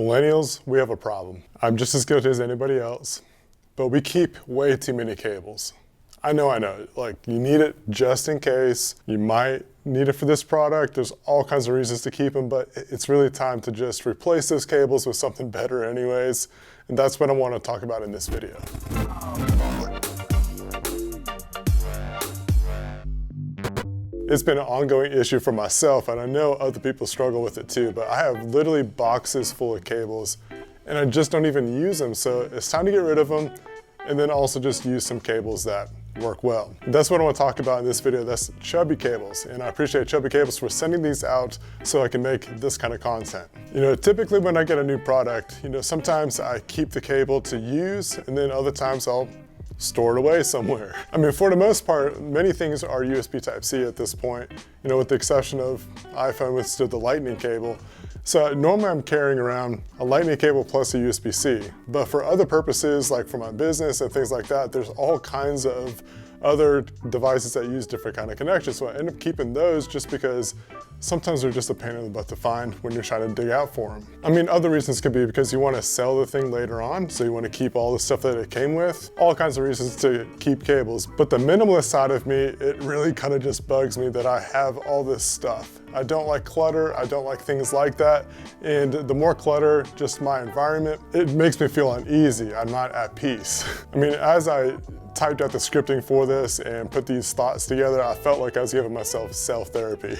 Millennials, we have a problem. I'm just as guilty as anybody else, but we keep way too many cables. I know, like you need it just in case. You might need it for this product. There's all kinds of reasons to keep them, but it's really time to just replace those cables with something better anyways. And that's what I want to talk about in this video. It's been an ongoing issue for myself, and I know other people struggle with it too, but I have literally boxes full of cables and I just don't even use them. So it's time to get rid of them and then also just use some cables that work well. That's what I want to talk about in this video. That's ChubbyCables, and I appreciate ChubbyCables for sending these out so I can make this kind of content. You know, typically when I get a new product, you know, sometimes I keep the cable to use and then other times I'll store it away somewhere. I mean, for the most part, many things are USB Type-C at this point, you know, with the exception of iPhone with still the lightning cable. So normally I'm carrying around a lightning cable plus a USB-C, but for other purposes, like for my business and things like that, there's all kinds of other devices that use different kind of connections. So I end up keeping those just because sometimes they're just a pain in the butt to find when you're trying to dig out for them. I mean, other reasons could be because you want to sell the thing later on, so you want to keep all the stuff that it came with. All kinds of reasons to keep cables. But the minimalist side of me, it really kind of just bugs me that I have all this stuff. I don't like clutter, I don't like things like that. And the more clutter, just my environment, it makes me feel uneasy. I'm not at peace. I mean, as I typed out the scripting for this and put these thoughts together, I felt like I was giving myself self-therapy.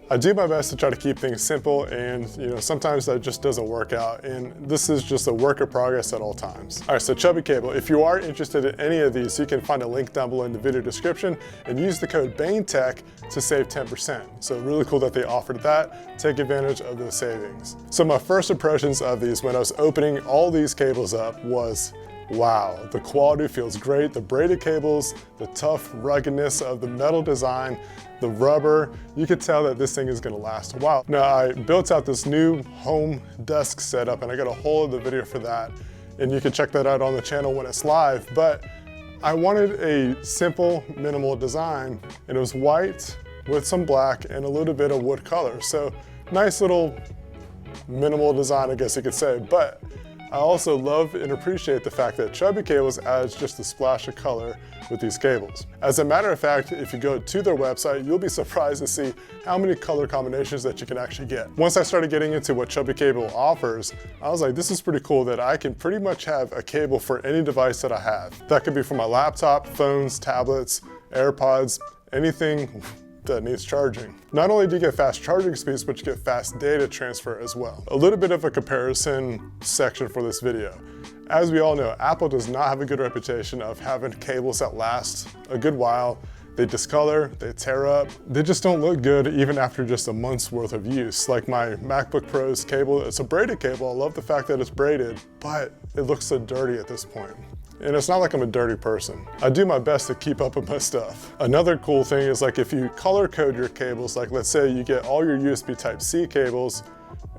I do my best to try to keep things simple, and you know, sometimes that just doesn't work out, and this is just a work in progress at all times. All right, so ChubbyCable, if you are interested in any of these, you can find a link down below in the video description and use the code BANETECH to save 10%. So really cool that they offered that. Take advantage of those savings. So my first impressions of these when I was opening all these cables up was, wow, the quality feels great. The braided cables, the tough ruggedness of the metal design, the rubber, you could tell that this thing is gonna last a while. Now, I built out this new home desk setup and I got a whole other video for that. And you can check that out on the channel when it's live, but I wanted a simple, minimal design, and it was white with some black and a little bit of wood color. So nice little minimal design, I guess you could say, but I also love and appreciate the fact that ChubbyCables adds just a splash of color with these cables. As a matter of fact, if you go to their website, you'll be surprised to see how many color combinations that you can actually get. Once I started getting into what ChubbyCable offers, I was like, this is pretty cool that I can pretty much have a cable for any device that I have. That could be for my laptop, phones, tablets, AirPods, anything that needs charging. Not only do you get fast charging speeds, but you get fast data transfer as well. A little bit of a comparison section for this video. As we all know, Apple does not have a good reputation of having cables that last a good while. They discolor, they tear up, they just don't look good even after just a month's worth of use. Like my MacBook Pro's cable, it's a braided cable. I love the fact that it's braided, but it looks so dirty at this point. And it's not like I'm a dirty person. I do my best to keep up with my stuff. Another cool thing is like if you color code your cables, like let's say you get all your USB Type-C cables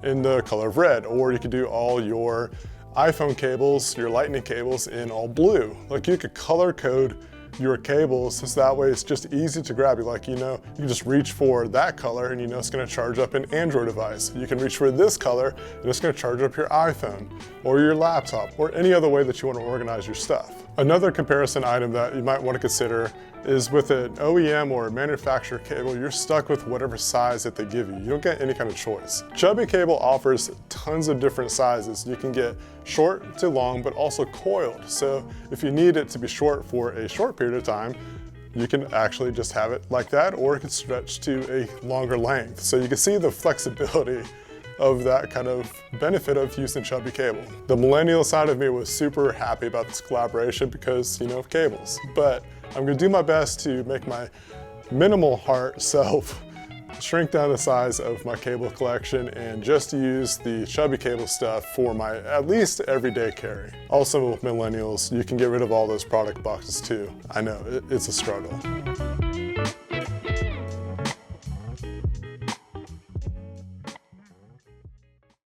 in the color of red, or you could do all your iPhone cables, your lightning cables in all blue. Like you could color code your cables so that way it's just easy to grab. Like, you know, you can just reach for that color and you know it's gonna charge up an Android device. You can reach for this color and it's gonna charge up your iPhone or your laptop or any other way that you want to organize your stuff. Another comparison item that you might want to consider is with an OEM or a manufacturer cable, you're stuck with whatever size that they give you. You don't get any kind of choice. ChubbyCable offers tons of different sizes. You can get short to long, but also coiled. So if you need it to be short for a short period of time, you can actually just have it like that, or it can stretch to a longer length. So you can see the flexibility of that kind of benefit of using ChubbyCable. The millennial side of me was super happy about this collaboration because, you know, of cables. But I'm gonna do my best to make my minimal heart self shrink down the size of my cable collection and just use the ChubbyCable stuff for my at least everyday carry. Also with millennials, you can get rid of all those product boxes too. I know, it's a struggle.